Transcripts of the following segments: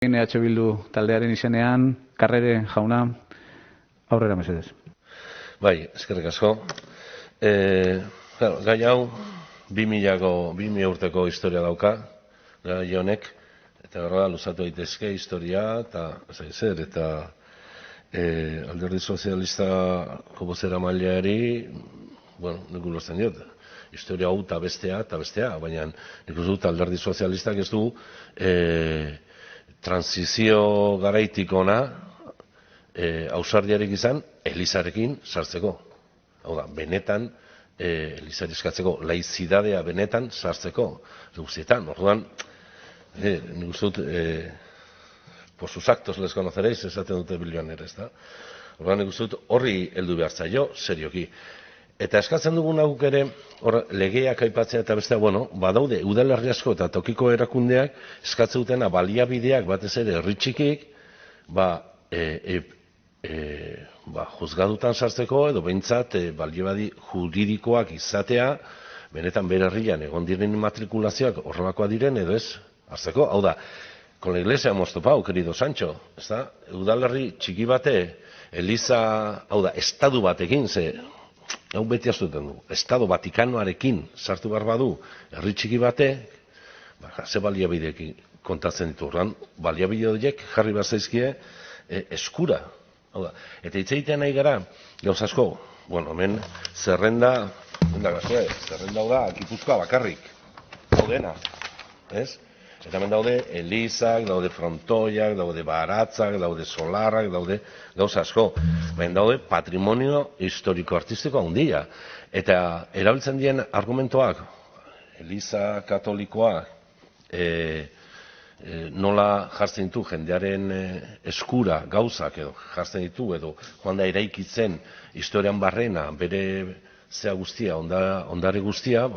EH Bildu taldearen izenean, Karrere jauna, aurrera mesedez. Bai, eskerrik asko. Gai hau, 2000 urteko historia dauka, gai honek, eta gara luzatu daitezke historia, eta Alderdi Sozialistako bozeramaileari, nik ulertzen diot, historia hau eta bestea, baina nik uste dut Alderdi Sozialistak ez du transizio garaitik ona ausardiarik izan Elizarekin sartzeko. Hau da, benetan Elizari eskatzeko, laizidadea benetan sartzeko. Guztietan, orduan, nik uste dut, por sus actos les conoceréis, esaten dute bilioner, ez da? Orduan, nik uste dut, horri heldu behar zaio, serioki. Eta eskatzen dugun auk ere, legeak aipatzea eta bestea, badaude udalerri asko eta tokiko erakundeak eskatzen dutena baliabideak batez ere herri txikik, juzgadutan sartzeko edo behintzat baliabide juridikoak izatea, benetan bere herrian egon diren matrikulazioak horrelakoa diren edo ez hartzeko. Hau da, con la iglesia hemos topado, querido Sancho, ez da? Udalerri txiki bate, Eliza, hau da, estadu batekin, hau beti azuten du, Estado Vatikanoarekin sartu behar badu, herri txiki bate, ze baliabideekin kontatzen ditu horren, baliabide horiek jarri behar zaizkie eskura. Eta hitz egitean nahi gara, gauz asko, hemen zerrenda hau da, Gipuzkoa bakarrik, daudena, ez? Eta hemen daude Elizak, daude frontoiak, daude baratzak, daude solarrak, daude gauza asko. Baina daude patrimonio historiko-artistiko handia. Eta erabiltzen dien argumentoak, Eliza katolikoa nola jartzen ditu jendearen eskura gauzak edo jartzen ditu edo joan da eraikitzen historian barrena bere zea guztia, ondare guztia,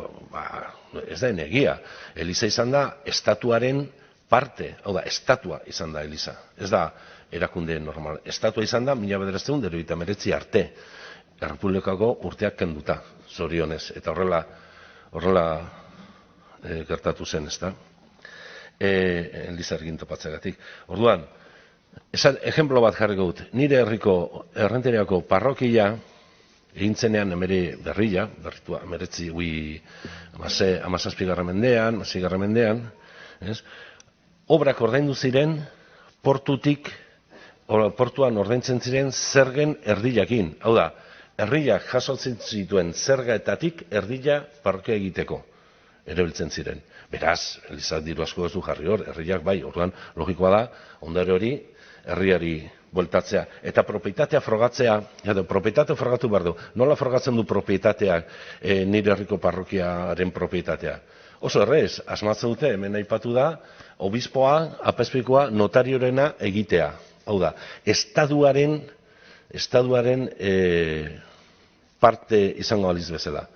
ez da egia. Eliza izan da estatuaren parte, hau da, estatua izan da Eliza. Ez da erakunde normal. Estatua izan da 1989 arte. Errepublikako urteak kenduta, zorionez. Eta horrela gertatu zen, ez da? Eliza egin topatzeagatik. Orduan, ejemplo bat jarriko dut. Nire herriko Errenteriako parrokia egintzenean emere berria, berritua, emeretzi amazazpigarren mendean, obrak ordaindu ziren portuan ordaintzen ziren zergen erdilakin. Hau da, herriak jasotzen zituen zergaetatik erdila parrokia egiteko erabiltzen ziren. Beraz, Elizak diru asko ez du jarri hor, herriak bai, orduan logikoa da, ondare hori herriari bueltatzea. Eta propietatea frogatzea, propietatea frogatu behar du. Nola frogatzen du propietateak nire herriko parrokiaren propietatea? Oso errez, asmatzen dute, hemen aipatu da, obispoa, apezpikoa, notariorena egitea. Hau da, estatuaren parte izango aliz bezala.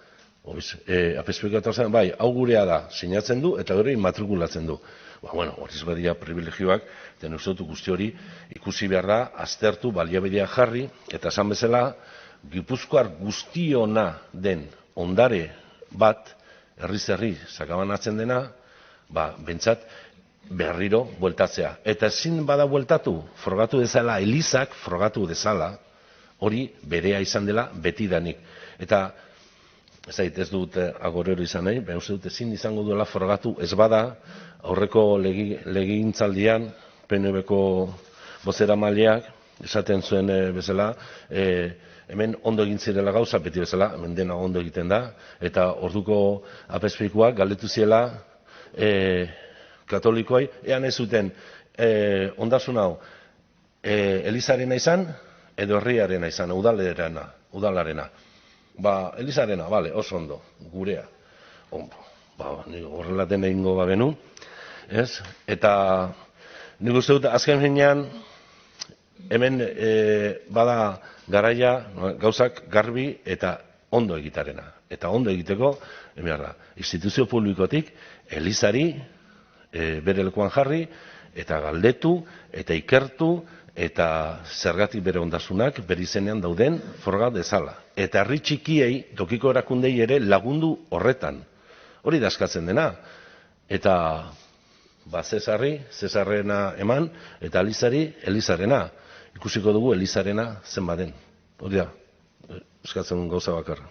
Apezpikoa eta zen, bai, hau gurea da, sinatzen du eta hori matrikulatzen du. Horiz badia privilegioak, eta uste dut guzti hori ikusi behar da, aztertu, baliabidea jarri, eta esan bezala, Gipuzkoar guztiona den ondare bat, herri sakabanatzen dena, bentsat berriro bueltatzea. Eta ezin bada bueltatu, frogatu dezala, Elizak frogatu dezala, hori berea izan dela betidanik. Eta ez dut agorero izan nahi, baina uste dut ezin izango duela frogatu ez bada, aurreko legegintzaldian, PNV-ko bozeramaileak esaten zuen bezala, hemen ondo egin zirela gauza, beti bezala, hemen dena ondo egiten da, eta orduko apezpikoak galdetu ziela katolikoai, ean ez zuten ondasun hau Elizarena izan, edo herriarena izan, udalarena. Elizarena, bale, oso ondo, gurea. Horrela den egingo bagenu, ez? Eta nik uste dut, azken finean, hemen bada garaia gauzak garbi eta ondo egitarena. Eta ondo egiteko, instituzio publikotik, Elizari bere lekuan jarri, eta galdetu, eta ikertu, eta zergatik bere ondasunak bere izenean dauden froga dezala. Eta herri txikiei, tokiko erakundei ere lagundu horretan. Hori da eskatzen dena. Eta ba Zesarri, Zesarrena eman, eta Elizari, Elizarena. Ikusiko dugu Elizarena zenbat den. Hori da, eskatzen gauza bakarra.